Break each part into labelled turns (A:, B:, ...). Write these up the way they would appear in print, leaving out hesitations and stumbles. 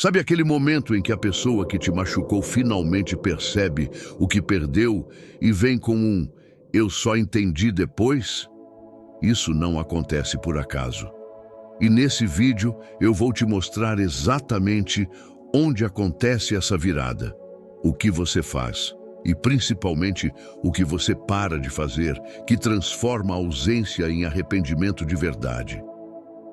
A: Sabe aquele momento em que a pessoa que te machucou finalmente percebe o que perdeu e vem com um "eu só entendi depois"? Isso não acontece por acaso. E nesse vídeo eu vou te mostrar exatamente onde acontece essa virada, o que você faz e principalmente o que você para de fazer, que transforma a ausência em arrependimento de verdade.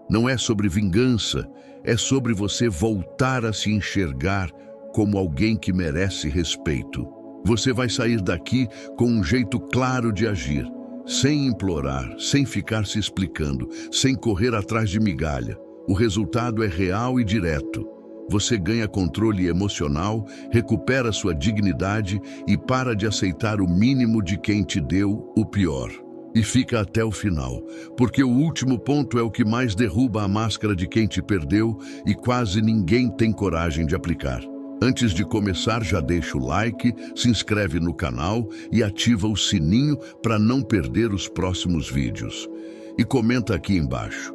A: Não é sobre vingança, é sobre você voltar a se enxergar como alguém que merece respeito. Você vai sair daqui com um jeito claro de agir, sem implorar, sem ficar se explicando, sem correr atrás de migalha. O resultado é real e direto. Você ganha controle emocional, recupera sua dignidade e para de aceitar o mínimo de quem te deu o pior. E fica até o final, porque o último ponto é o que mais derruba a máscara de quem te perdeu e quase ninguém tem coragem de aplicar. Antes de começar, já deixa o like, se inscreve no canal e ativa o sininho para não perder os próximos vídeos. E comenta aqui embaixo,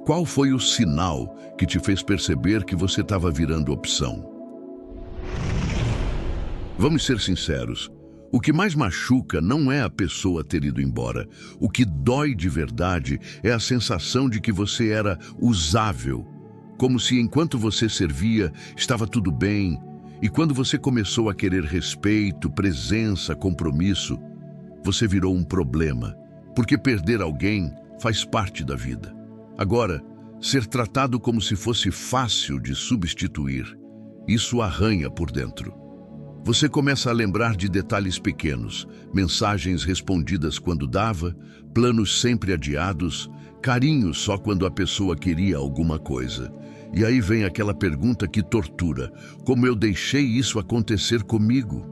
A: qual foi o sinal que te fez perceber que você estava virando opção? Vamos ser sinceros. O que mais machuca não é a pessoa ter ido embora. O que dói de verdade é a sensação de que você era usável, como se enquanto você servia estava tudo bem, e quando você começou a querer respeito, presença, compromisso, você virou um problema, porque perder alguém faz parte da vida. Agora, ser tratado como se fosse fácil de substituir, isso arranha por dentro. Você começa a lembrar de detalhes pequenos, mensagens respondidas quando dava, planos sempre adiados, carinho só quando a pessoa queria alguma coisa. E aí vem aquela pergunta que tortura: como eu deixei isso acontecer comigo?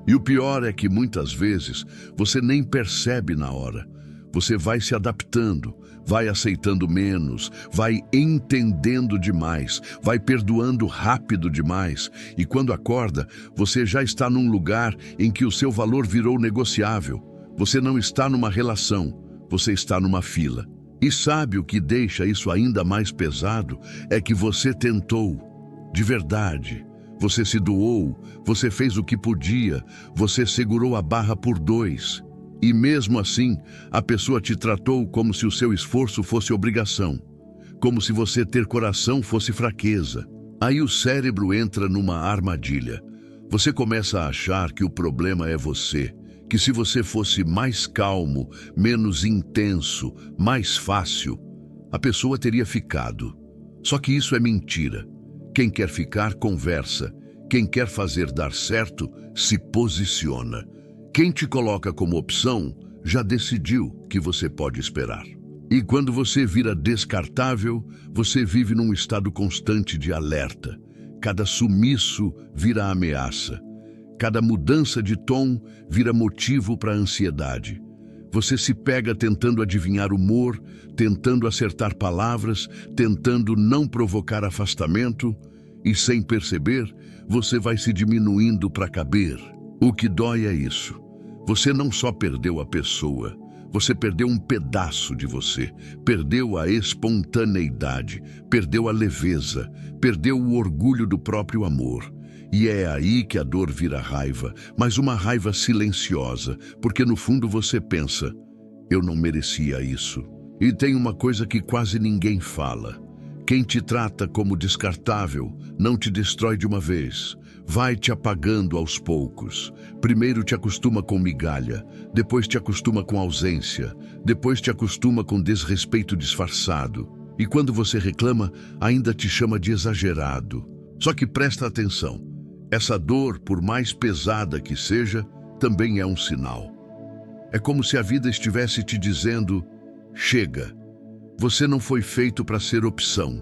A: E o pior é que muitas vezes você nem percebe na hora. Você vai se adaptando, vai aceitando menos, vai entendendo demais, vai perdoando rápido demais. E quando acorda, você já está num lugar em que o seu valor virou negociável. Você não está numa relação, você está numa fila. E sabe o que deixa isso ainda mais pesado? É que você tentou, de verdade. Você se doou, você fez o que podia, você segurou a barra por dois. E mesmo assim, a pessoa te tratou como se o seu esforço fosse obrigação, como se você ter coração fosse fraqueza. Aí o cérebro entra numa armadilha. Você começa a achar que o problema é você, que se você fosse mais calmo, menos intenso, mais fácil, a pessoa teria ficado. Só que isso é mentira. Quem quer ficar, conversa. Quem quer fazer dar certo, se posiciona. Quem te coloca como opção já decidiu que você pode esperar. E quando você vira descartável, você vive num estado constante de alerta. Cada sumiço vira ameaça. Cada mudança de tom vira motivo para ansiedade. Você se pega tentando adivinhar humor, tentando acertar palavras, tentando não provocar afastamento, e sem perceber, você vai se diminuindo para caber. O que dói é isso. Você não só perdeu a pessoa, você perdeu um pedaço de você, perdeu a espontaneidade, perdeu a leveza, perdeu o orgulho do próprio amor. E é aí que a dor vira raiva, mas uma raiva silenciosa, porque no fundo você pensa, eu não merecia isso. E tem uma coisa que quase ninguém fala. Quem te trata como descartável não te destrói de uma vez. Vai te apagando aos poucos. Primeiro te acostuma com migalha, depois te acostuma com ausência, depois te acostuma com desrespeito disfarçado. E quando você reclama, ainda te chama de exagerado. Só que presta atenção, essa dor, por mais pesada que seja, também é um sinal. É como se a vida estivesse te dizendo, chega, você não foi feito para ser opção.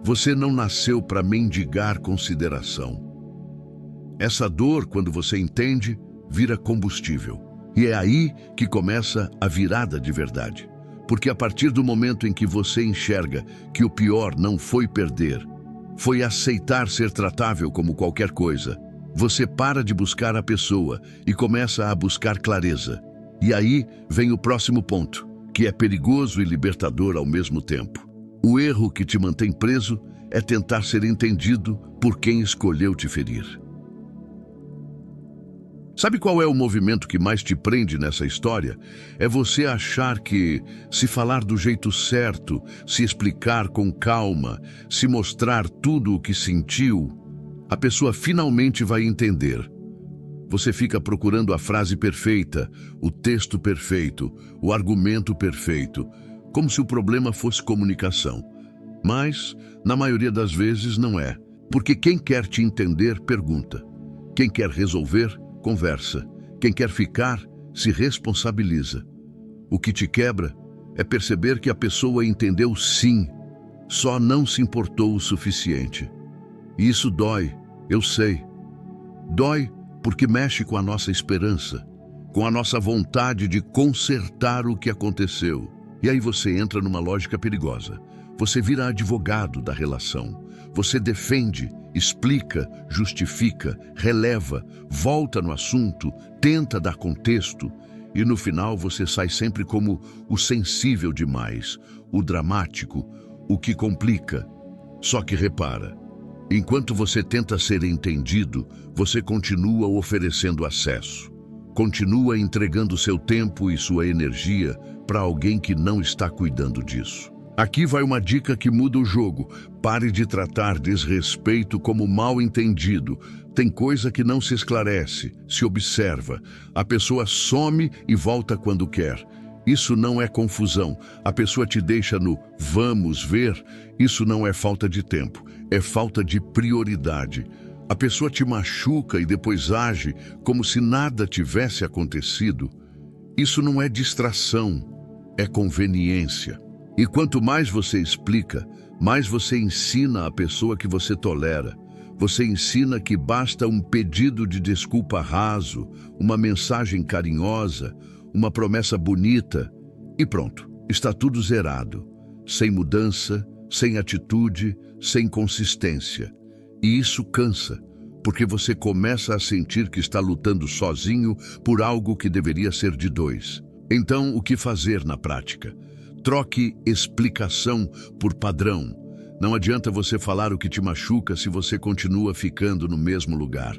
A: Você não nasceu para mendigar consideração. Essa dor, quando você entende, vira combustível. E é aí que começa a virada de verdade. Porque a partir do momento em que você enxerga que o pior não foi perder, foi aceitar ser tratável como qualquer coisa, você para de buscar a pessoa e começa a buscar clareza. E aí vem o próximo ponto, que é perigoso e libertador ao mesmo tempo. O erro que te mantém preso é tentar ser entendido por quem escolheu te ferir. Sabe qual é o movimento que mais te prende nessa história? É você achar que, se falar do jeito certo, se explicar com calma, se mostrar tudo o que sentiu, a pessoa finalmente vai entender. Você fica procurando a frase perfeita, o texto perfeito, o argumento perfeito, como se o problema fosse comunicação. Mas, na maioria das vezes, não é. Porque quem quer te entender, pergunta. Quem quer resolver, conversa. Quem quer ficar, se responsabiliza. O que te quebra é perceber que a pessoa entendeu sim, só não se importou o suficiente. E isso dói, eu sei. Dói porque mexe com a nossa esperança, com a nossa vontade de consertar o que aconteceu. E aí você entra numa lógica perigosa. Você vira advogado da relação. Você defende, explica, justifica, releva, volta no assunto, tenta dar contexto e no final você sai sempre como o sensível demais, o dramático, o que complica. Só que repara, enquanto você tenta ser entendido, você continua oferecendo acesso, continua entregando seu tempo e sua energia para alguém que não está cuidando disso. Aqui vai uma dica que muda o jogo. Pare de tratar desrespeito como mal entendido. Tem coisa que não se esclarece, se observa. A pessoa some e volta quando quer. Isso não é confusão. A pessoa te deixa no vamos ver. Isso não é falta de tempo, é falta de prioridade. A pessoa te machuca e depois age como se nada tivesse acontecido. Isso não é distração, é conveniência. E quanto mais você explica, mais você ensina a pessoa que você tolera. Você ensina que basta um pedido de desculpa raso, uma mensagem carinhosa, uma promessa bonita e pronto, está tudo zerado. Sem mudança, sem atitude, sem consistência. E isso cansa, porque você começa a sentir que está lutando sozinho por algo que deveria ser de dois. Então, o que fazer na prática? Troque explicação por padrão. Não adianta você falar o que te machuca se você continua ficando no mesmo lugar.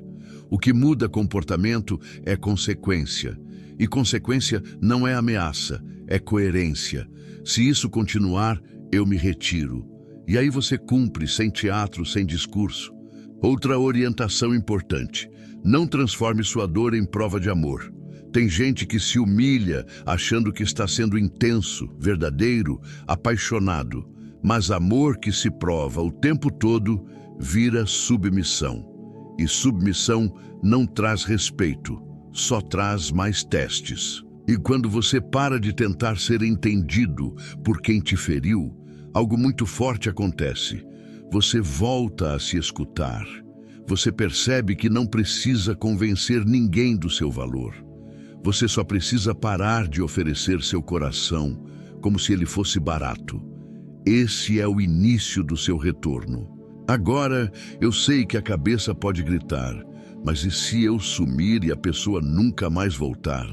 A: O que muda comportamento é consequência. E consequência não é ameaça, é coerência. Se isso continuar, eu me retiro. E aí você cumpre, sem teatro, sem discurso. Outra orientação importante: não transforme sua dor em prova de amor. Tem gente que se humilha achando que está sendo intenso, verdadeiro, apaixonado. Mas amor que se prova o tempo todo vira submissão. E submissão não traz respeito, só traz mais testes. E quando você para de tentar ser entendido por quem te feriu, algo muito forte acontece. Você volta a se escutar. Você percebe que não precisa convencer ninguém do seu valor. Você só precisa parar de oferecer seu coração como se ele fosse barato. Esse é o início do seu retorno. Agora, eu sei que a cabeça pode gritar, mas e se eu sumir e a pessoa nunca mais voltar?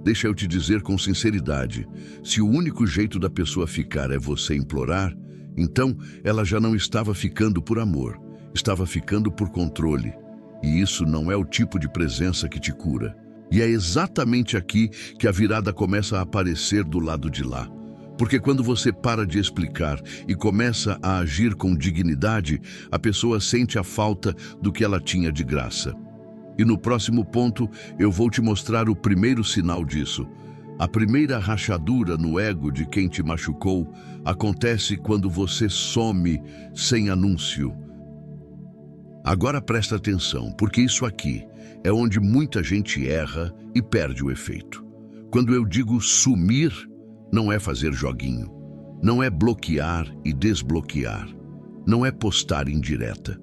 A: Deixa eu te dizer com sinceridade, se o único jeito da pessoa ficar é você implorar, então ela já não estava ficando por amor, estava ficando por controle. E isso não é o tipo de presença que te cura. E é exatamente aqui que a virada começa a aparecer do lado de lá. Porque quando você para de explicar e começa a agir com dignidade, a pessoa sente a falta do que ela tinha de graça. E no próximo ponto, eu vou te mostrar o primeiro sinal disso. A primeira rachadura no ego de quem te machucou acontece quando você some sem anúncio. Agora presta atenção, porque isso aqui é onde muita gente erra e perde o efeito. Quando eu digo sumir, não é fazer joguinho, não é bloquear e desbloquear, não é postar indireta.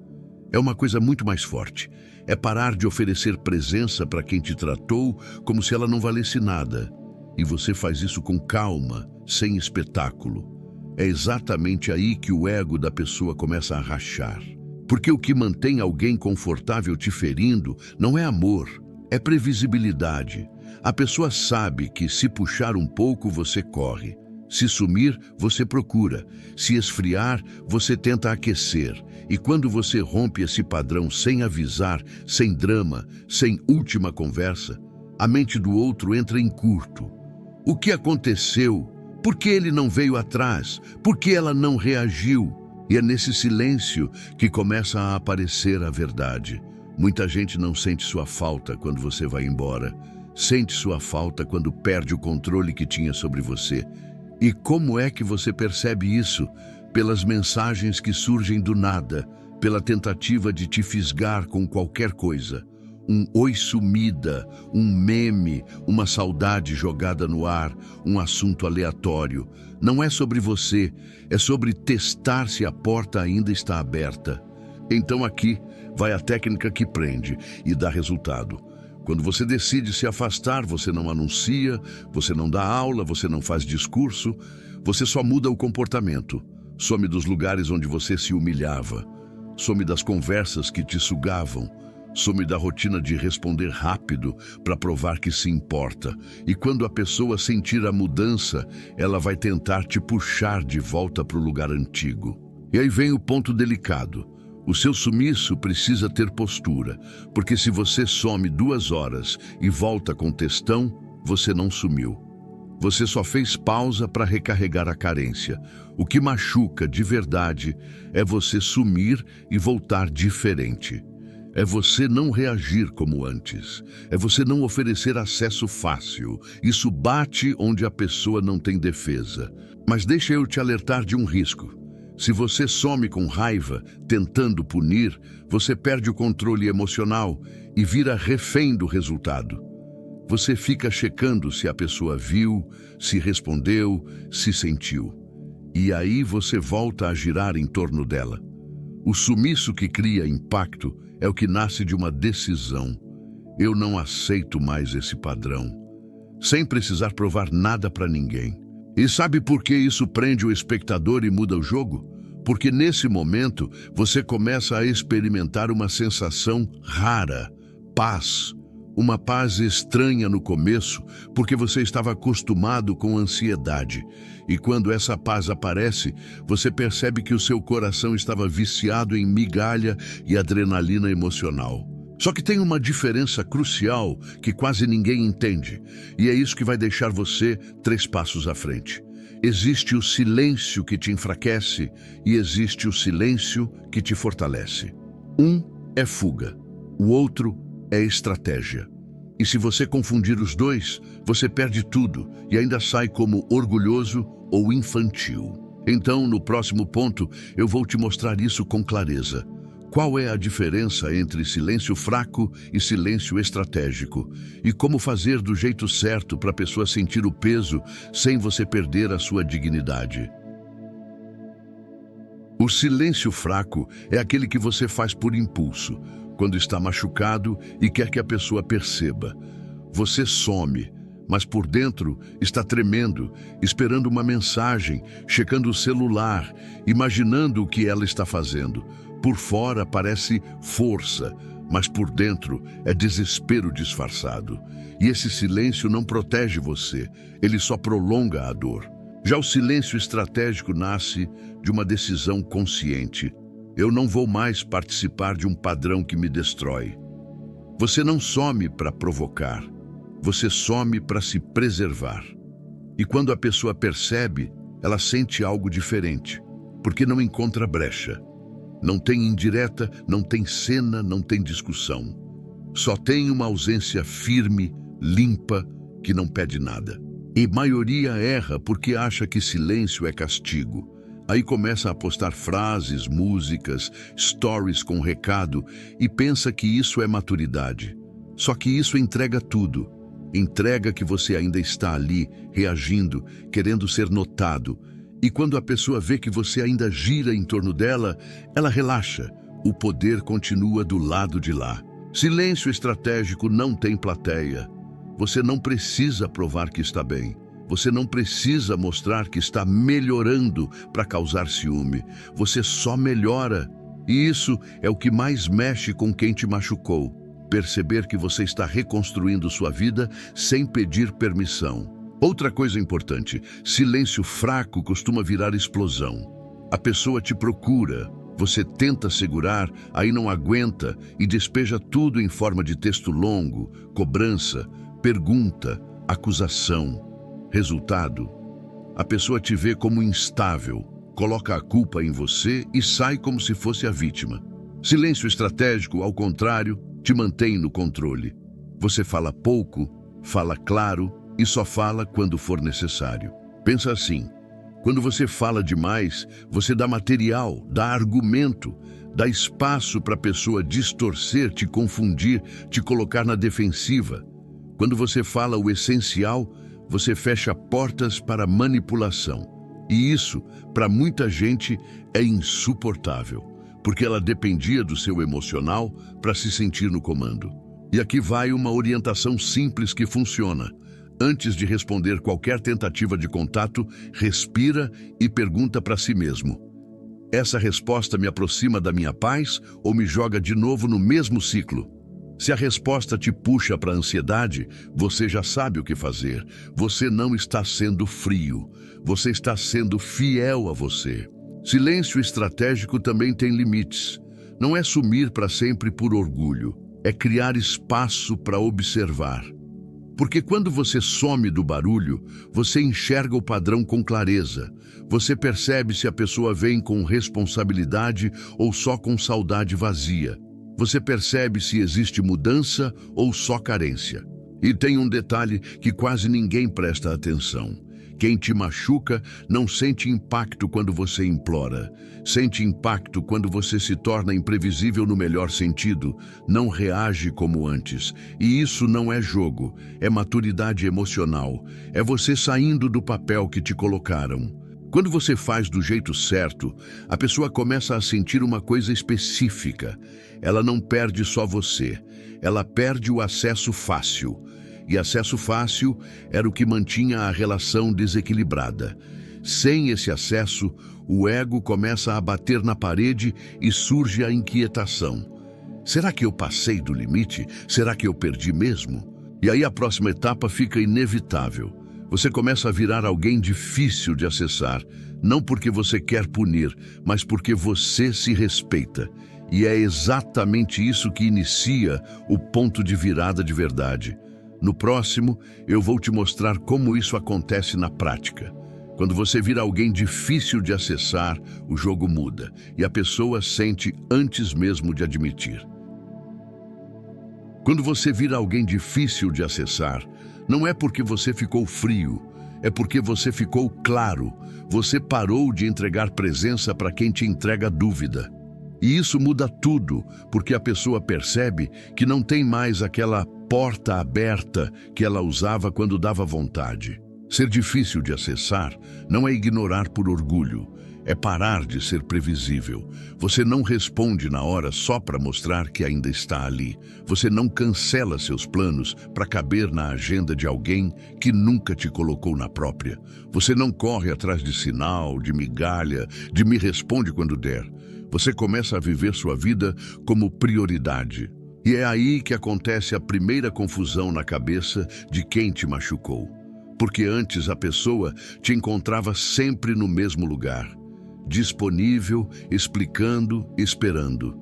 A: É uma coisa muito mais forte. É parar de oferecer presença para quem te tratou como se ela não valesse nada. E você faz isso com calma, sem espetáculo. É exatamente aí que o ego da pessoa começa a rachar. Porque o que mantém alguém confortável te ferindo não é amor, é previsibilidade. A pessoa sabe que se puxar um pouco você corre, Se sumir, você procura. Se esfriar, você tenta aquecer. E quando você rompe esse padrão sem avisar, sem drama, sem última conversa, a mente do outro entra em curto. O que aconteceu? Por que ele não veio atrás? Por que ela não reagiu? E é nesse silêncio que começa a aparecer a verdade. Muita gente não sente sua falta quando você vai embora. Sente sua falta quando perde o controle que tinha sobre você. E como é que você percebe isso? Pelas mensagens que surgem do nada, pela tentativa de te fisgar com qualquer coisa. Um oi sumida, um meme, uma saudade jogada no ar, um assunto aleatório. Não é sobre você, é sobre testar se a porta ainda está aberta. Então aqui vai a técnica que prende e dá resultado. Quando você decide se afastar, você não anuncia, você não dá aula, você não faz discurso, você só muda o comportamento. Some dos lugares onde você se humilhava, some das conversas que te sugavam, some da rotina de responder rápido para provar que se importa. E quando a pessoa sentir a mudança, ela vai tentar te puxar de volta para o lugar antigo. E aí vem o ponto delicado. O seu sumiço precisa ter postura, porque se você some 2 horas e volta com textão, você não sumiu. Você só fez pausa para recarregar a carência. O que machuca de verdade é você sumir e voltar diferente. É você não reagir como antes. É você não oferecer acesso fácil. Isso bate onde a pessoa não tem defesa. Mas deixa eu te alertar de um risco. Se você some com raiva, tentando punir, você perde o controle emocional e vira refém do resultado. Você fica checando se a pessoa viu, se respondeu, se sentiu. E aí você volta a girar em torno dela. O sumiço que cria impacto é o que nasce de uma decisão. Eu não aceito mais esse padrão, sem precisar provar nada para ninguém. E sabe por que isso prende o espectador e muda o jogo? Porque nesse momento você começa a experimentar uma sensação rara, paz. Uma paz estranha no começo, porque você estava acostumado com ansiedade. E quando essa paz aparece, você percebe que o seu coração estava viciado em migalha e adrenalina emocional. Só que tem uma diferença crucial que quase ninguém entende, e é isso que vai deixar você 3 passos à frente. Existe o silêncio que te enfraquece e existe o silêncio que te fortalece. Um é fuga, o outro é estratégia. E se você confundir os dois, você perde tudo e ainda sai como orgulhoso ou infantil. Então, no próximo ponto, eu vou te mostrar isso com clareza. Qual é a diferença entre silêncio fraco e silêncio estratégico? E como fazer do jeito certo para a pessoa sentir o peso sem você perder a sua dignidade? O silêncio fraco é aquele que você faz por impulso, quando está machucado e quer que a pessoa perceba. Você some, mas por dentro está tremendo, esperando uma mensagem, checando o celular, imaginando o que ela está fazendo. Por fora parece força, mas por dentro é desespero disfarçado. E esse silêncio não protege você, ele só prolonga a dor. Já o silêncio estratégico nasce de uma decisão consciente. Eu não vou mais participar de um padrão que me destrói. Você não some para provocar, você some para se preservar. E quando a pessoa percebe, ela sente algo diferente, porque não encontra brecha. Não tem indireta, não tem cena, não tem discussão. Só tem uma ausência firme, limpa, que não pede nada. E a maioria erra porque acha que silêncio é castigo. Aí começa a postar frases, músicas, stories com recado e pensa que isso é maturidade. Só que isso entrega tudo. Entrega que você ainda está ali, reagindo, querendo ser notado. E quando a pessoa vê que você ainda gira em torno dela, ela relaxa. O poder continua do lado de lá. Silêncio estratégico não tem plateia. Você não precisa provar que está bem. Você não precisa mostrar que está melhorando para causar ciúme. Você só melhora. E isso é o que mais mexe com quem te machucou. Perceber que você está reconstruindo sua vida sem pedir permissão. Outra coisa importante, silêncio fraco costuma virar explosão. A pessoa te procura, você tenta segurar, aí não aguenta e despeja tudo em forma de texto longo, cobrança, pergunta, acusação. Resultado, a pessoa te vê como instável, coloca a culpa em você e sai como se fosse a vítima. Silêncio estratégico, ao contrário, te mantém no controle. Você fala pouco, fala claro e só fala quando for necessário. Pensa assim, quando você fala demais, você dá material, dá argumento, dá espaço para a pessoa distorcer, te confundir, te colocar na defensiva. Quando você fala o essencial, você fecha portas para manipulação. E isso, para muita gente, é insuportável, porque ela dependia do seu emocional para se sentir no comando. E aqui vai uma orientação simples que funciona. Antes de responder qualquer tentativa de contato, respira e pergunta para si mesmo: essa resposta me aproxima da minha paz ou me joga de novo no mesmo ciclo? Se a resposta te puxa para a ansiedade, você já sabe o que fazer. Você não está sendo frio, você está sendo fiel a você. Silêncio estratégico também tem limites. Não é sumir para sempre por orgulho, é criar espaço para observar. Porque quando você some do barulho, você enxerga o padrão com clareza. Você percebe se a pessoa vem com responsabilidade ou só com saudade vazia. Você percebe se existe mudança ou só carência. E tem um detalhe que quase ninguém presta atenção. Quem te machuca não sente impacto quando você implora. Sente impacto quando você se torna imprevisível no melhor sentido. Não reage como antes. E isso não é jogo, é maturidade emocional. É você saindo do papel que te colocaram. Quando você faz do jeito certo, a pessoa começa a sentir uma coisa específica. Ela não perde só você, ela perde o acesso fácil. E acesso fácil era o que mantinha a relação desequilibrada. Sem esse acesso, o ego começa a bater na parede e surge a inquietação. Será que eu passei do limite? Será que eu perdi mesmo? E aí a próxima etapa fica inevitável. Você começa a virar alguém difícil de acessar, não porque você quer punir, mas porque você se respeita. E é exatamente isso que inicia o ponto de virada de verdade. No próximo, eu vou te mostrar como isso acontece na prática. Quando você vira alguém difícil de acessar, o jogo muda e a pessoa sente antes mesmo de admitir. Quando você vira alguém difícil de acessar, não é porque você ficou frio, é porque você ficou claro. Você parou de entregar presença para quem te entrega dúvida. E isso muda tudo, porque a pessoa percebe que não tem mais aquela porta aberta que ela usava quando dava vontade. Ser difícil de acessar não é ignorar por orgulho, é parar de ser previsível. Você não responde na hora só para mostrar que ainda está ali. Você não cancela seus planos para caber na agenda de alguém que nunca te colocou na própria. Você não corre atrás de sinal, de migalha, de me responde quando der. Você começa a viver sua vida como prioridade. E é aí que acontece a primeira confusão na cabeça de quem te machucou. Porque antes a pessoa te encontrava sempre no mesmo lugar, disponível, explicando, esperando.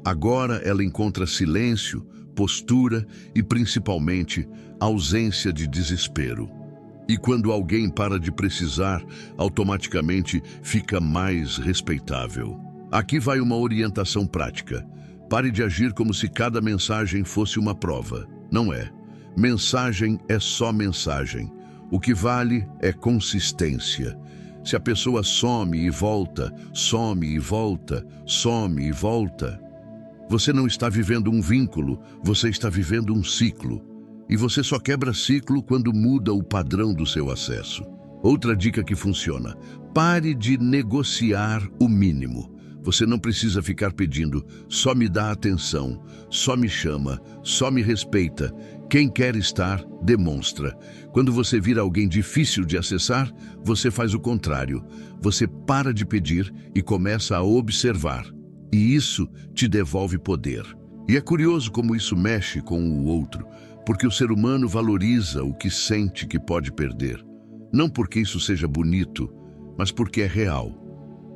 A: Agora ela encontra silêncio, postura e, principalmente, ausência de desespero. E quando alguém para de precisar, automaticamente fica mais respeitável. Aqui vai uma orientação prática. Pare de agir como se cada mensagem fosse uma prova. Não é. Mensagem é só mensagem. O que vale é consistência. Se a pessoa some e volta, some e volta, some e volta, você não está vivendo um vínculo, você está vivendo um ciclo. E você só quebra ciclo quando muda o padrão do seu acesso. Outra dica que funciona: pare de negociar o mínimo. Você não precisa ficar pedindo, só me dá atenção, só me chama, só me respeita. Quem quer estar, demonstra. Quando você vira alguém difícil de acessar, você faz o contrário. Você para de pedir e começa a observar. E isso te devolve poder. E é curioso como isso mexe com o outro, porque o ser humano valoriza o que sente que pode perder. Não porque isso seja bonito, mas porque é real.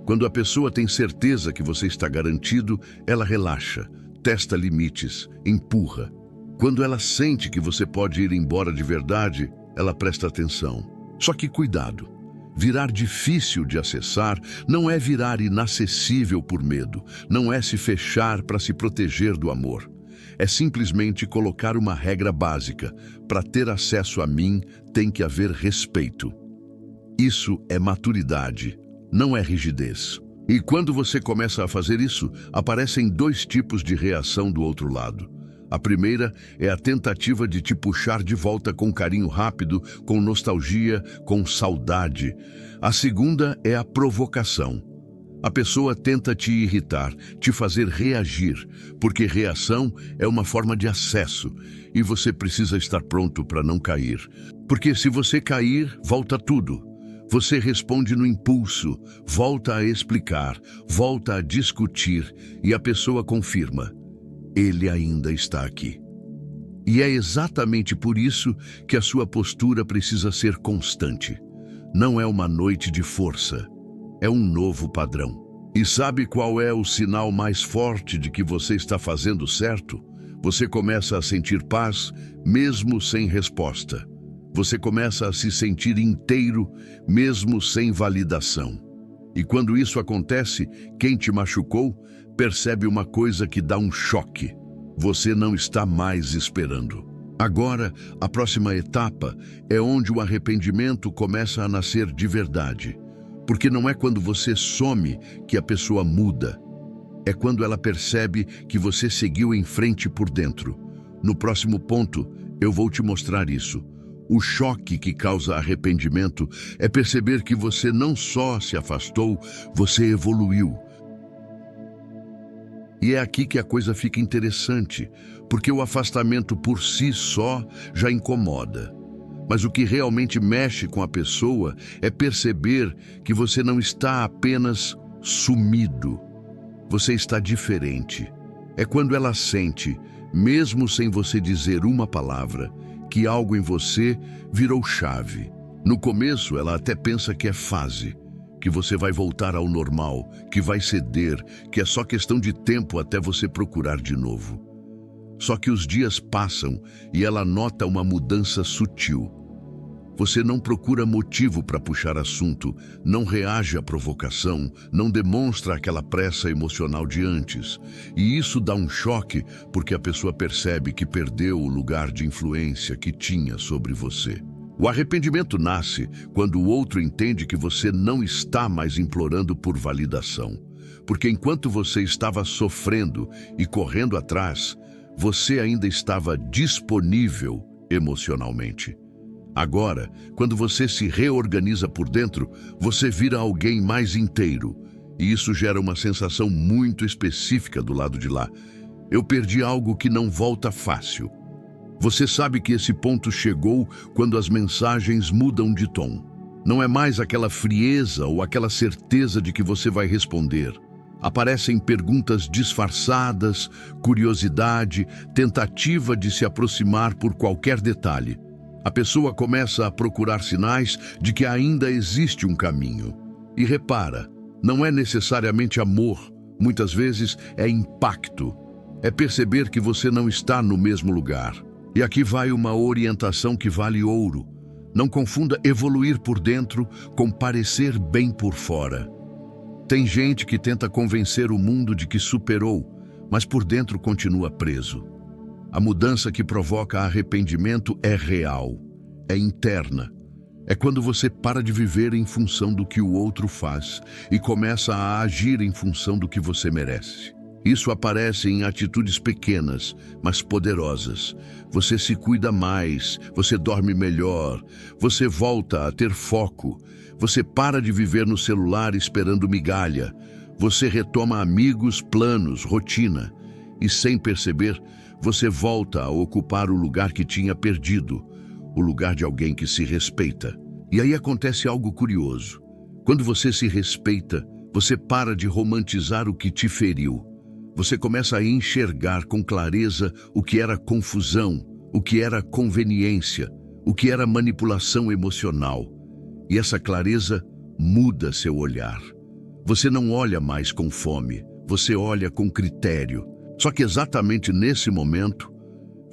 A: Quando a pessoa tem certeza que você está garantido, ela relaxa, testa limites, empurra. Quando ela sente que você pode ir embora de verdade, ela presta atenção. Só que cuidado. Virar difícil de acessar não é virar inacessível por medo, não é se fechar para se proteger do amor. É simplesmente colocar uma regra básica. Para ter acesso a mim, tem que haver respeito. Isso é maturidade, não é rigidez. E quando você começa a fazer isso, aparecem dois tipos de reação do outro lado. A primeira é a tentativa de te puxar de volta com carinho rápido, com nostalgia, com saudade. A segunda é a provocação. A pessoa tenta te irritar, te fazer reagir, porque reação é uma forma de acesso e você precisa estar pronto para não cair. Porque se você cair, volta tudo. Você responde no impulso, volta a explicar, volta a discutir e a pessoa confirma. Ele ainda está aqui. E é exatamente por isso que a sua postura precisa ser constante. Não é uma noite de força, é um novo padrão. E sabe qual é o sinal mais forte de que você está fazendo certo? Você começa a sentir paz, mesmo sem resposta. Você começa a se sentir inteiro, mesmo sem validação. E quando isso acontece, quem te machucou percebe uma coisa que dá um choque. Você não está mais esperando. Agora, a próxima etapa é onde o arrependimento começa a nascer de verdade. Porque não é quando você some que a pessoa muda. É quando ela percebe que você seguiu em frente por dentro. No próximo ponto, eu vou te mostrar isso. O choque que causa arrependimento é perceber que você não só se afastou, você evoluiu. E é aqui que a coisa fica interessante, porque o afastamento por si só já incomoda. Mas o que realmente mexe com a pessoa é perceber que você não está apenas sumido. Você está diferente. É quando ela sente, mesmo sem você dizer uma palavra, que algo em você virou chave. No começo, ela até pensa que é fase, que você vai voltar ao normal, que vai ceder, que é só questão de tempo até você procurar de novo. Só que os dias passam e ela nota uma mudança sutil. Você não procura motivo para puxar assunto, não reage à provocação, não demonstra aquela pressa emocional de antes. E isso dá um choque porque a pessoa percebe que perdeu o lugar de influência que tinha sobre você. O arrependimento nasce quando o outro entende que você não está mais implorando por validação. Porque enquanto você estava sofrendo e correndo atrás, você ainda estava disponível emocionalmente. Agora, quando você se reorganiza por dentro, você vira alguém mais inteiro. E isso gera uma sensação muito específica do lado de lá. Eu perdi algo que não volta fácil. Você sabe que esse ponto chegou quando as mensagens mudam de tom. Não é mais aquela frieza ou aquela certeza de que você vai responder. Aparecem perguntas disfarçadas, curiosidade, tentativa de se aproximar por qualquer detalhe. A pessoa começa a procurar sinais de que ainda existe um caminho. E repara, não é necessariamente amor, muitas vezes é impacto. É perceber que você não está no mesmo lugar. E aqui vai uma orientação que vale ouro. Não confunda evoluir por dentro com parecer bem por fora. Tem gente que tenta convencer o mundo de que superou, mas por dentro continua preso. A mudança que provoca arrependimento é real, é interna. É quando você para de viver em função do que o outro faz e começa a agir em função do que você merece. Isso aparece em atitudes pequenas, mas poderosas. Você se cuida mais, você dorme melhor, você volta a ter foco, você para de viver no celular esperando migalha, você retoma amigos, planos, rotina e, sem perceber, você volta a ocupar o lugar que tinha perdido, o lugar de alguém que se respeita. E aí acontece algo curioso. Quando você se respeita, você para de romantizar o que te feriu. Você começa a enxergar com clareza o que era confusão, o que era conveniência, o que era manipulação emocional. E essa clareza muda seu olhar. Você não olha mais com fome, você olha com critério. Só que exatamente nesse momento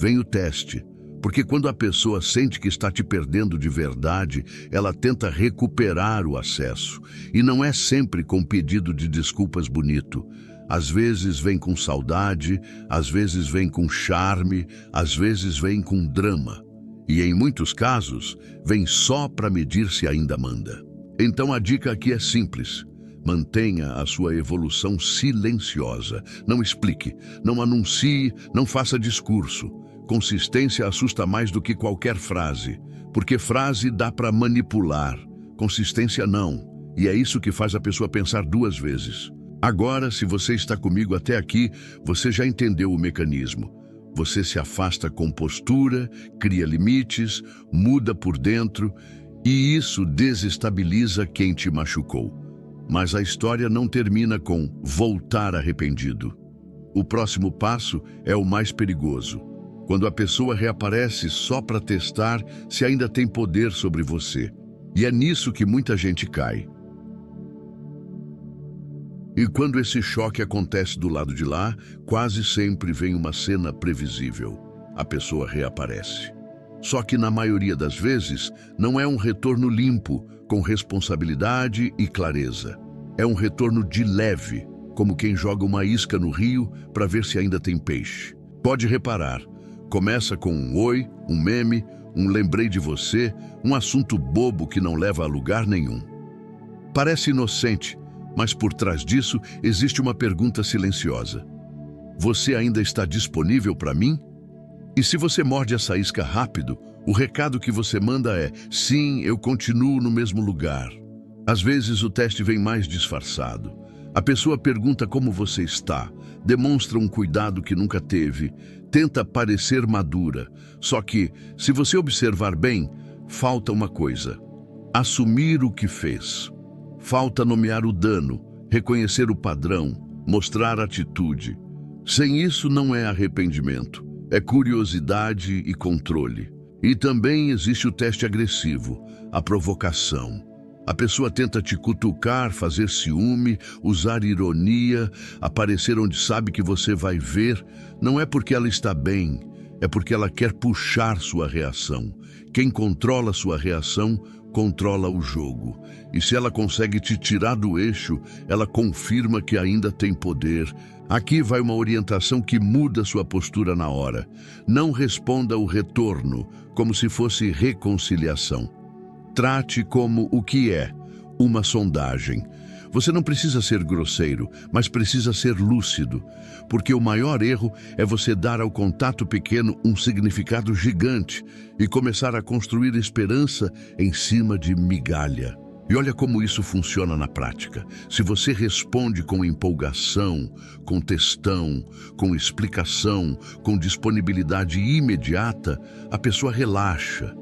A: vem o teste, porque quando a pessoa sente que está te perdendo de verdade, ela tenta recuperar o acesso. E não é sempre com pedido de desculpas bonito. Às vezes vem com saudade, às vezes vem com charme, às vezes vem com drama. E em muitos casos, vem só para medir se ainda manda. Então a dica aqui é simples. Mantenha a sua evolução silenciosa. Não explique, não anuncie, não faça discurso. Consistência assusta mais do que qualquer frase, porque frase dá para manipular, consistência não. E é isso que faz a pessoa pensar duas vezes. Agora, se você está comigo até aqui, você já entendeu o mecanismo. Você se afasta com postura, cria limites, muda por dentro, e isso desestabiliza quem te machucou. Mas a história não termina com voltar arrependido. O próximo passo é o mais perigoso. Quando a pessoa reaparece só para testar se ainda tem poder sobre você. E é nisso que muita gente cai. E quando esse choque acontece do lado de lá, quase sempre vem uma cena previsível. A pessoa reaparece. Só que na maioria das vezes, não é um retorno limpo, com responsabilidade e clareza. É um retorno de leve, como quem joga uma isca no rio para ver se ainda tem peixe. Pode reparar, começa com um oi, um meme, um lembrei de você, um assunto bobo que não leva a lugar nenhum. Parece inocente, mas por trás disso existe uma pergunta silenciosa. Você ainda está disponível para mim? E se você morde essa isca rápido, o recado que você manda é: sim, eu continuo no mesmo lugar. Às vezes o teste vem mais disfarçado. A pessoa pergunta como você está, demonstra um cuidado que nunca teve, tenta parecer madura. Só que, se você observar bem, falta uma coisa: assumir o que fez. Falta nomear o dano, reconhecer o padrão, mostrar atitude. Sem isso não é arrependimento, é curiosidade e controle. E também existe o teste agressivo, a provocação. A pessoa tenta te cutucar, fazer ciúme, usar ironia, aparecer onde sabe que você vai ver. Não é porque ela está bem, é porque ela quer puxar sua reação. Quem controla sua reação, controla o jogo. E se ela consegue te tirar do eixo, ela confirma que ainda tem poder. Aqui vai uma orientação que muda sua postura na hora. Não responda o retorno como se fosse reconciliação. Trate como o que é, uma sondagem. Você não precisa ser grosseiro, mas precisa ser lúcido, porque o maior erro é você dar ao contato pequeno um significado gigante e começar a construir esperança em cima de migalha. E olha como isso funciona na prática. Se você responde com empolgação, com textão, com explicação, com disponibilidade imediata, a pessoa relaxa.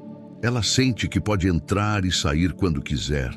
A: Ela sente que pode entrar e sair quando quiser.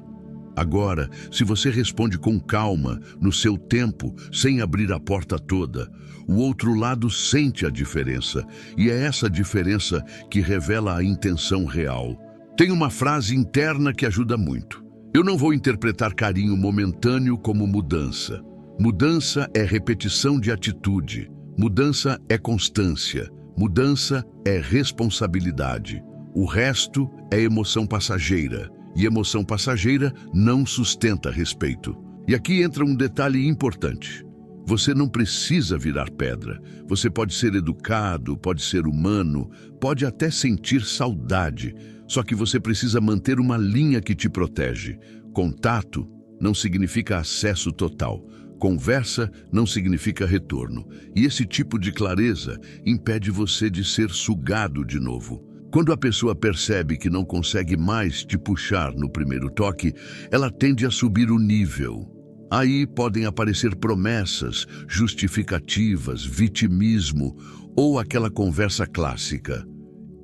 A: Agora, se você responde com calma, no seu tempo, sem abrir a porta toda, o outro lado sente a diferença, e é essa diferença que revela a intenção real. Tem uma frase interna que ajuda muito. Eu não vou interpretar carinho momentâneo como mudança. Mudança é repetição de atitude. Mudança é constância. Mudança é responsabilidade. O resto é emoção passageira. E emoção passageira não sustenta respeito. E aqui entra um detalhe importante. Você não precisa virar pedra. Você pode ser educado, pode ser humano, pode até sentir saudade. Só que você precisa manter uma linha que te protege. Contato não significa acesso total. Conversa não significa retorno. E esse tipo de clareza impede você de ser sugado de novo. Quando a pessoa percebe que não consegue mais te puxar no primeiro toque, ela tende a subir o nível. Aí podem aparecer promessas, justificativas, vitimismo ou aquela conversa clássica.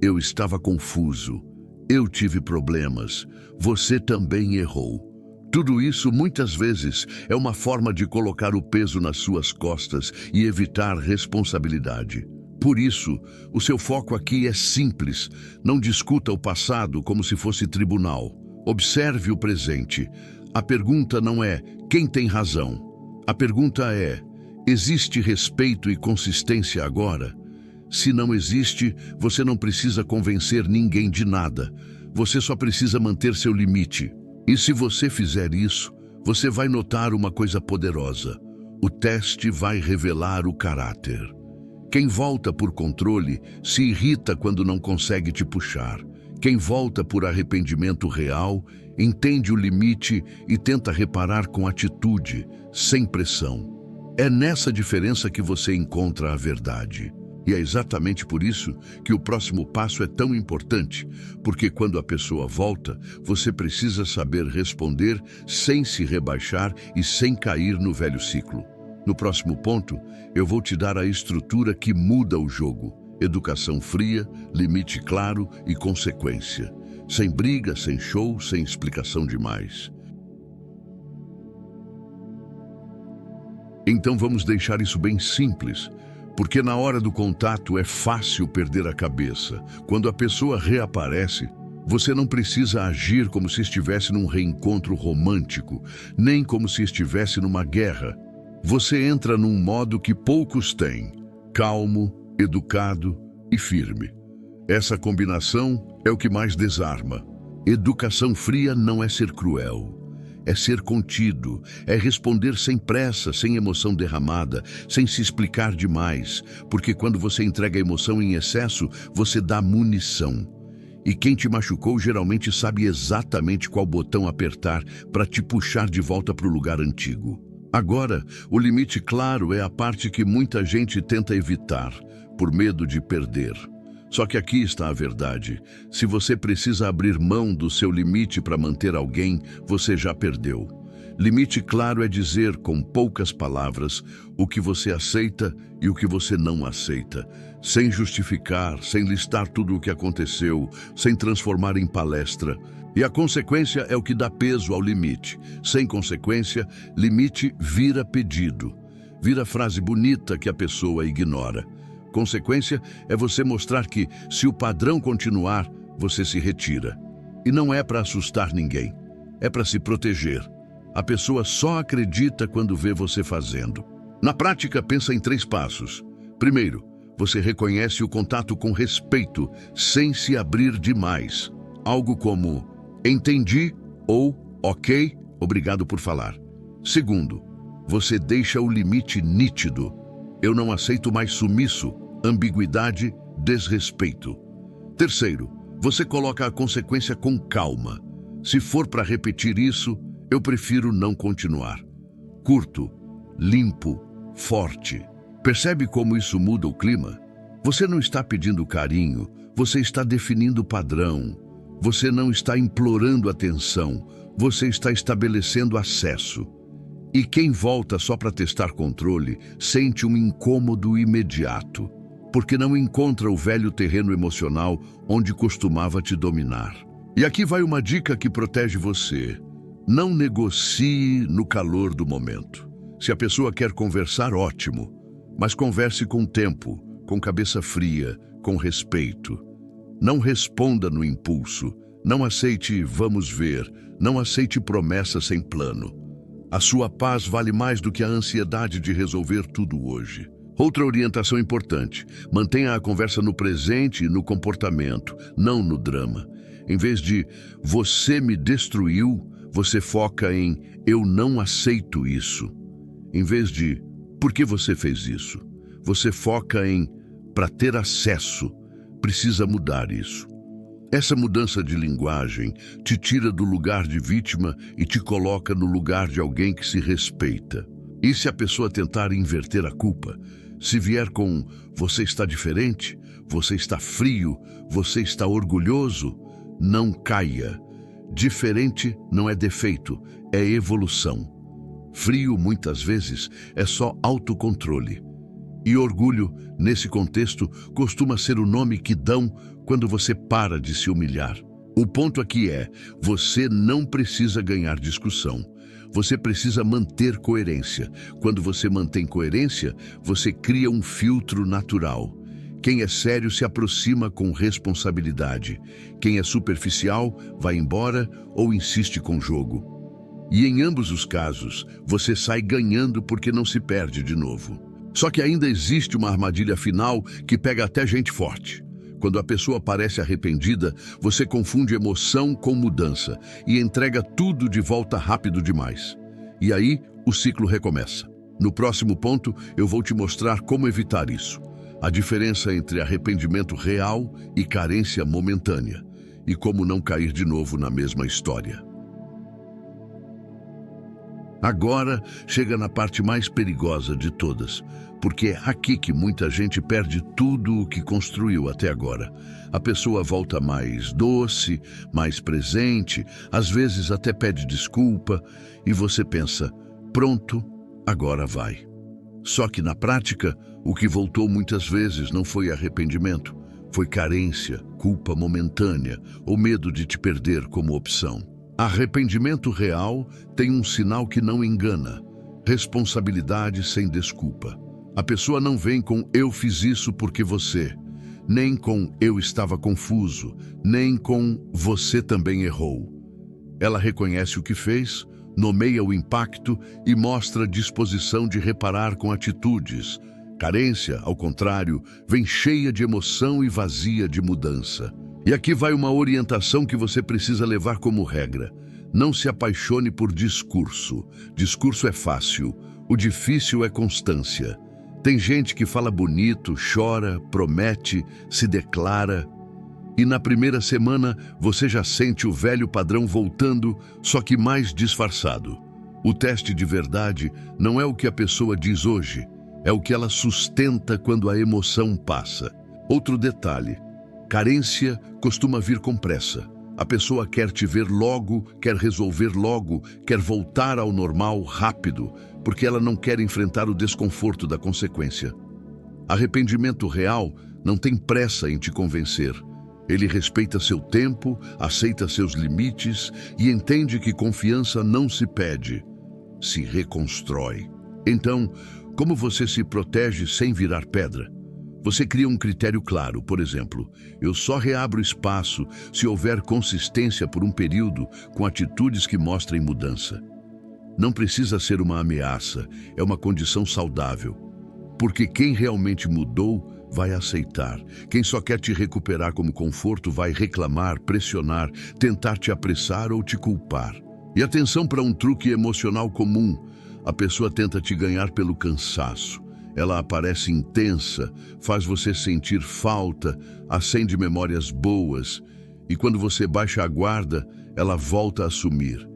A: Eu estava confuso, eu tive problemas, você também errou. Tudo isso muitas vezes é uma forma de colocar o peso nas suas costas e evitar responsabilidade. Por isso, o seu foco aqui é simples. Não discuta o passado como se fosse tribunal. Observe o presente. A pergunta não é quem tem razão. A pergunta é: existe respeito e consistência agora? Se não existe, você não precisa convencer ninguém de nada. Você só precisa manter seu limite. E se você fizer isso, você vai notar uma coisa poderosa. O teste vai revelar o caráter. Quem volta por controle se irrita quando não consegue te puxar. Quem volta por arrependimento real entende o limite e tenta reparar com atitude, sem pressão. É nessa diferença que você encontra a verdade. E é exatamente por isso que o próximo passo é tão importante, porque quando a pessoa volta, você precisa saber responder sem se rebaixar e sem cair no velho ciclo. No próximo ponto, eu vou te dar a estrutura que muda o jogo. Educação fria, limite claro e consequência. Sem briga, sem show, sem explicação demais. Então vamos deixar isso bem simples, porque na hora do contato é fácil perder a cabeça. Quando a pessoa reaparece, você não precisa agir como se estivesse num reencontro romântico, nem como se estivesse numa guerra. Você entra num modo que poucos têm: calmo, educado e firme. Essa combinação é o que mais desarma. Educação fria não é ser cruel. É ser contido, é responder sem pressa, sem emoção derramada, sem se explicar demais, porque quando você entrega a emoção em excesso, você dá munição. E quem te machucou geralmente sabe exatamente qual botão apertar para te puxar de volta para o lugar antigo. Agora, o limite claro é a parte que muita gente tenta evitar, por medo de perder. Só que aqui está a verdade. Se você precisa abrir mão do seu limite para manter alguém, você já perdeu. Limite claro é dizer, com poucas palavras, o que você aceita e o que você não aceita. Sem justificar, sem listar tudo o que aconteceu, sem transformar em palestra. E a consequência é o que dá peso ao limite. Sem consequência, limite vira pedido. Vira frase bonita que a pessoa ignora. Consequência é você mostrar que, se o padrão continuar, você se retira. E não é para assustar ninguém, é para se proteger. A pessoa só acredita quando vê você fazendo. Na prática, pensa em 3 passos. Primeiro, você reconhece o contato com respeito, sem se abrir demais. Algo como: entendi ou ok, obrigado por falar. Segundo, você deixa o limite nítido. Eu não aceito mais sumiço, ambiguidade, desrespeito. Terceiro, você coloca a consequência com calma. Se for para repetir isso, eu prefiro não continuar. Curto, limpo, forte. Percebe como isso muda o clima? Você não está pedindo carinho, você está definindo padrão. Você não está implorando atenção, você está estabelecendo acesso. E quem volta só para testar controle sente um incômodo imediato, porque não encontra o velho terreno emocional onde costumava te dominar. E aqui vai uma dica que protege você. Não negocie no calor do momento. Se a pessoa quer conversar, ótimo, mas converse com tempo, com cabeça fria, com respeito. Não responda no impulso. Não aceite "vamos ver", não aceite promessa sem plano. A sua paz vale mais do que a ansiedade de resolver tudo hoje. Outra orientação importante: mantenha a conversa no presente e no comportamento, não no drama. Em vez de "você me destruiu", você foca em "eu não aceito isso". Em vez de "por que você fez isso?", você foca em "para ter acesso, precisa mudar isso". Essa mudança de linguagem te tira do lugar de vítima e te coloca no lugar de alguém que se respeita. E se a pessoa tentar inverter a culpa, se vier com "você está diferente", "você está frio", "você está orgulhoso", não caia. Diferente não é defeito, é evolução. Frio, muitas vezes, é só autocontrole. E orgulho, nesse contexto, costuma ser o nome que dão quando você para de se humilhar. O ponto aqui é: você não precisa ganhar discussão. Você precisa manter coerência. Quando você mantém coerência, você cria um filtro natural. Quem é sério se aproxima com responsabilidade. Quem é superficial vai embora ou insiste com jogo. E em ambos os casos, você sai ganhando porque não se perde de novo. Só que ainda existe uma armadilha final que pega até gente forte. Quando a pessoa parece arrependida, você confunde emoção com mudança e entrega tudo de volta rápido demais. E aí, o ciclo recomeça. No próximo ponto, eu vou te mostrar como evitar isso. A diferença entre arrependimento real e carência momentânea. E como não cair de novo na mesma história. Agora chega na parte mais perigosa de todas, porque é aqui que muita gente perde tudo o que construiu até agora. A pessoa volta mais doce, mais presente, às vezes até pede desculpa, e você pensa, pronto, agora vai. Só que na prática, o que voltou muitas vezes não foi arrependimento, foi carência, culpa momentânea ou medo de te perder como opção. Arrependimento real tem um sinal que não engana: responsabilidade sem desculpa. A pessoa não vem com "eu fiz isso porque você", nem com "eu estava confuso", nem com "você também errou". Ela reconhece o que fez, nomeia o impacto e mostra disposição de reparar com atitudes. Carência, ao contrário, vem cheia de emoção e vazia de mudança. E aqui vai uma orientação que você precisa levar como regra. Não se apaixone por discurso. Discurso é fácil. O difícil é constância. Tem gente que fala bonito, chora, promete, se declara. E na primeira semana você já sente o velho padrão voltando, só que mais disfarçado. O teste de verdade não é o que a pessoa diz hoje, é o que ela sustenta quando a emoção passa. Outro detalhe. Carência costuma vir com pressa. A pessoa quer te ver logo, quer resolver logo, quer voltar ao normal rápido, porque ela não quer enfrentar o desconforto da consequência. Arrependimento real não tem pressa em te convencer. Ele respeita seu tempo, aceita seus limites e entende que confiança não se pede, se reconstrói. Então, como você se protege sem virar pedra? Você cria um critério claro, por exemplo, eu só reabro espaço se houver consistência por um período com atitudes que mostrem mudança. Não precisa ser uma ameaça, é uma condição saudável. Porque quem realmente mudou vai aceitar. Quem só quer te recuperar como conforto vai reclamar, pressionar, tentar te apressar ou te culpar. E atenção para um truque emocional comum. A pessoa tenta te ganhar pelo cansaço. Ela aparece intensa, faz você sentir falta, acende memórias boas, e quando você baixa a guarda, ela volta a sumir.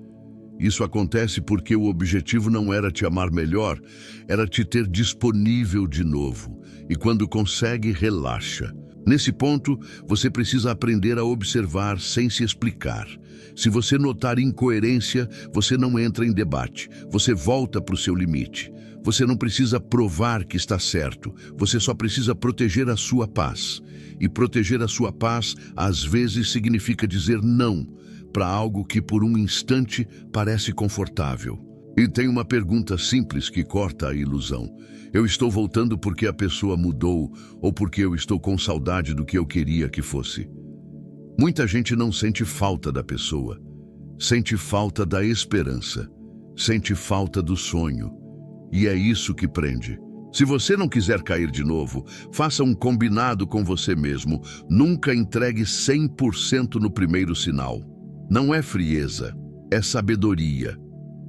A: Isso acontece porque o objetivo não era te amar melhor, era te ter disponível de novo. E quando consegue, relaxa. Nesse ponto, você precisa aprender a observar sem se explicar. Se você notar incoerência, você não entra em debate, você volta para o seu limite. Você não precisa provar que está certo, você só precisa proteger a sua paz. E proteger a sua paz, às vezes, significa dizer não para algo que por um instante parece confortável. E tem uma pergunta simples que corta a ilusão. Eu estou voltando porque a pessoa mudou ou porque eu estou com saudade do que eu queria que fosse? Muita gente não sente falta da pessoa, sente falta da esperança, sente falta do sonho. E é isso que prende. Se você não quiser cair de novo, faça um combinado com você mesmo. Nunca entregue 100% no primeiro sinal. Não é frieza, é sabedoria.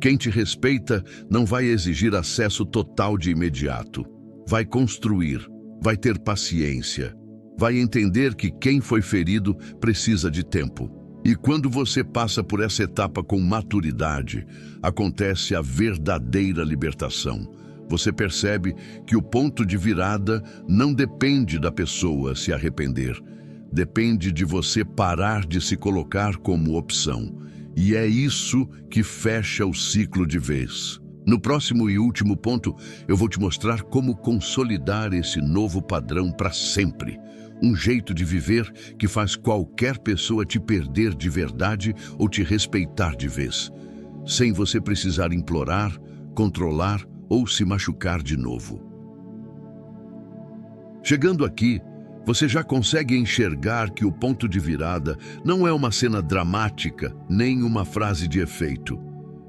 A: Quem te respeita não vai exigir acesso total de imediato. Vai construir, vai ter paciência. Vai entender que quem foi ferido precisa de tempo. E quando você passa por essa etapa com maturidade, acontece a verdadeira libertação. Você percebe que o ponto de virada não depende da pessoa se arrepender. Depende de você parar de se colocar como opção. E é isso que fecha o ciclo de vez. No próximo e último ponto, eu vou te mostrar como consolidar esse novo padrão para sempre. Um jeito de viver que faz qualquer pessoa te perder de verdade ou te respeitar de vez, sem você precisar implorar, controlar ou se machucar de novo. Chegando aqui, Você já consegue enxergar que o ponto de virada não é uma cena dramática, nem uma frase de efeito.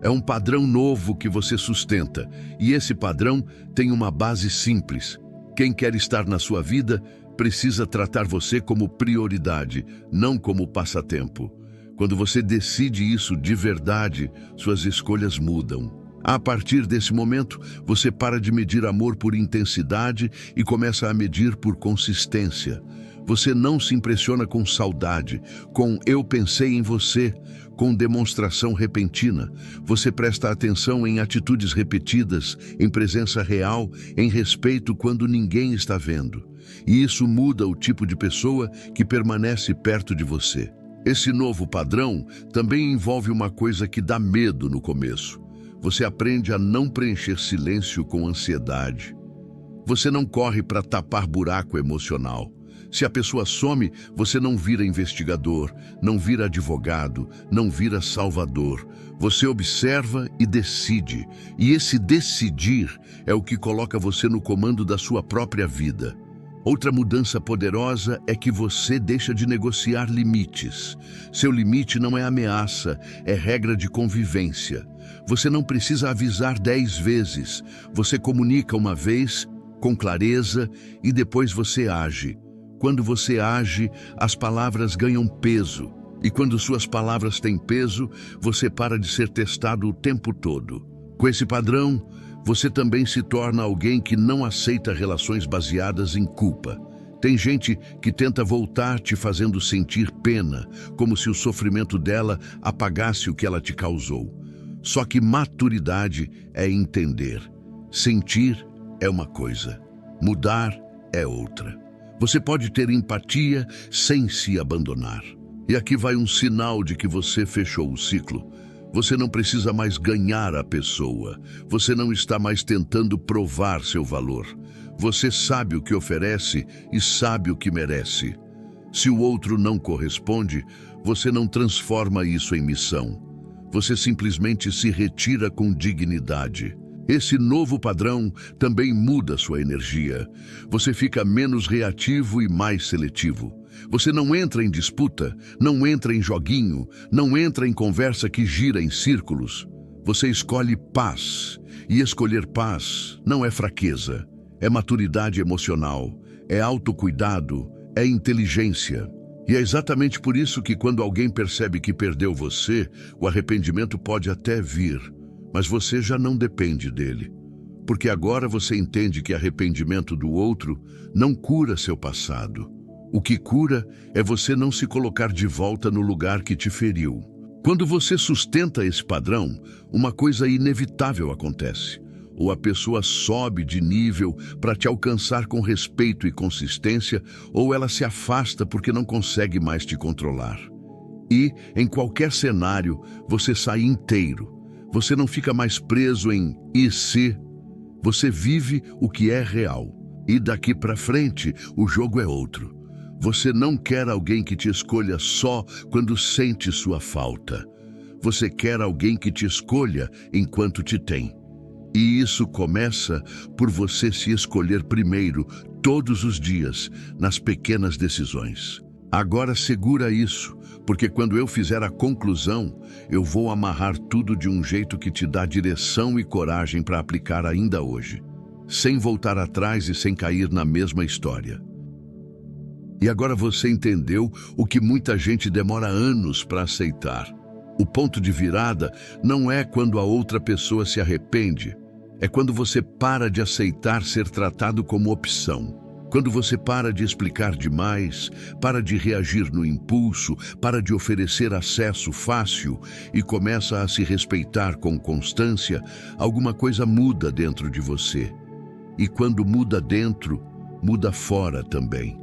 A: É um padrão novo que você sustenta, e esse padrão tem uma base simples. Quem quer estar na sua vida precisa tratar você como prioridade, não como passatempo. Quando você decide isso de verdade, suas escolhas mudam. A partir desse momento, você para de medir amor por intensidade e começa a medir por consistência. Você não se impressiona com saudade, com "eu pensei em você", com demonstração repentina. Você presta atenção em atitudes repetidas, em presença real, em respeito quando ninguém está vendo. E isso muda o tipo de pessoa que permanece perto de você. Esse novo padrão também envolve uma coisa que dá medo no começo. Você aprende a não preencher silêncio com ansiedade. Você não corre para tapar buraco emocional. Se a pessoa some, você não vira investigador, não vira advogado, não vira salvador. Você observa e decide. E esse decidir é o que coloca você no comando da sua própria vida. Outra mudança poderosa é que você deixa de negociar limites. Seu limite não é ameaça, é regra de convivência. Você não precisa avisar 10 vezes. Você comunica uma vez, com clareza, e depois você age. Quando você age, as palavras ganham peso. E quando suas palavras têm peso, você para de ser testado o tempo todo. Com esse padrão, você também se torna alguém que não aceita relações baseadas em culpa. Tem gente que tenta voltar te fazendo sentir pena, como se o sofrimento dela apagasse o que ela te causou. Só que maturidade é entender. Sentir é uma coisa, mudar é outra. Você pode ter empatia sem se abandonar. E aqui vai um sinal de que você fechou o ciclo. Você não precisa mais ganhar a pessoa. Você não está mais tentando provar seu valor. Você sabe o que oferece e sabe o que merece. Se o outro não corresponde, você não transforma isso em missão. Você simplesmente se retira com dignidade. Esse novo padrão também muda sua energia. Você fica menos reativo e mais seletivo. Você não entra em disputa, não entra em joguinho, não entra em conversa que gira em círculos. Você escolhe paz. E escolher paz não é fraqueza, é maturidade emocional, é autocuidado, é inteligência. E é exatamente por isso que quando alguém percebe que perdeu você, o arrependimento pode até vir, mas você já não depende dele. Porque agora você entende que arrependimento do outro não cura seu passado. O que cura é você não se colocar de volta no lugar que te feriu. Quando você sustenta esse padrão, uma coisa inevitável acontece. Ou a pessoa sobe de nível para te alcançar com respeito e consistência, ou ela se afasta porque não consegue mais te controlar. E, em qualquer cenário, você sai inteiro. Você não fica mais preso em "e se". Você vive o que é real. E daqui para frente, o jogo é outro. Você não quer alguém que te escolha só quando sente sua falta. Você quer alguém que te escolha enquanto te tem. E isso começa por você se escolher primeiro, todos os dias, nas pequenas decisões. Agora segura isso, porque quando eu fizer a conclusão, eu vou amarrar tudo de um jeito que te dá direção e coragem para aplicar ainda hoje, sem voltar atrás e sem cair na mesma história. E agora você entendeu o que muita gente demora anos para aceitar. O ponto de virada não é quando a outra pessoa se arrepende, é quando você para de aceitar ser tratado como opção. Quando você para de explicar demais, para de reagir no impulso, para de oferecer acesso fácil e começa a se respeitar com constância, alguma coisa muda dentro de você. E quando muda dentro, muda fora também.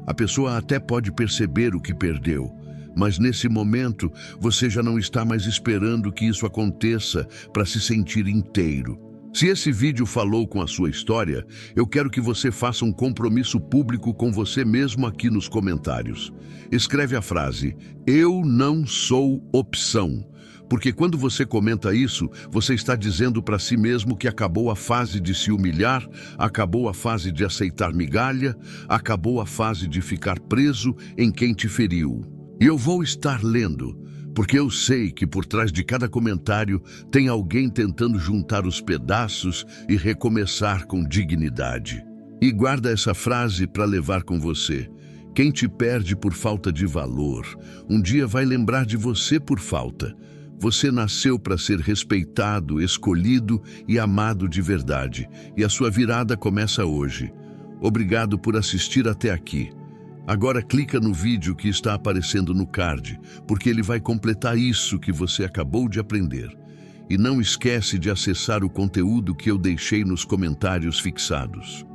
A: A pessoa até pode perceber o que perdeu, mas nesse momento você já não está mais esperando que isso aconteça para se sentir inteiro. Se esse vídeo falou com a sua história, eu quero que você faça um compromisso público com você mesmo aqui nos comentários. Escreve a frase: "Eu não sou opção", Porque quando você comenta isso, você está dizendo para si mesmo que acabou a fase de se humilhar, acabou a fase de aceitar migalha, acabou a fase de ficar preso em quem te feriu. E eu vou estar lendo, porque eu sei que por trás de cada comentário tem alguém tentando juntar os pedaços e recomeçar com dignidade. E guarda essa frase para levar com você. Quem te perde por falta de valor, um dia vai lembrar de você por falta. Você nasceu para ser respeitado, escolhido e amado de verdade. E a sua virada começa hoje. Obrigado por assistir até aqui. Agora clica no vídeo que está aparecendo no card, porque ele vai completar isso que você acabou de aprender. E não esquece de acessar o conteúdo que eu deixei nos comentários fixados.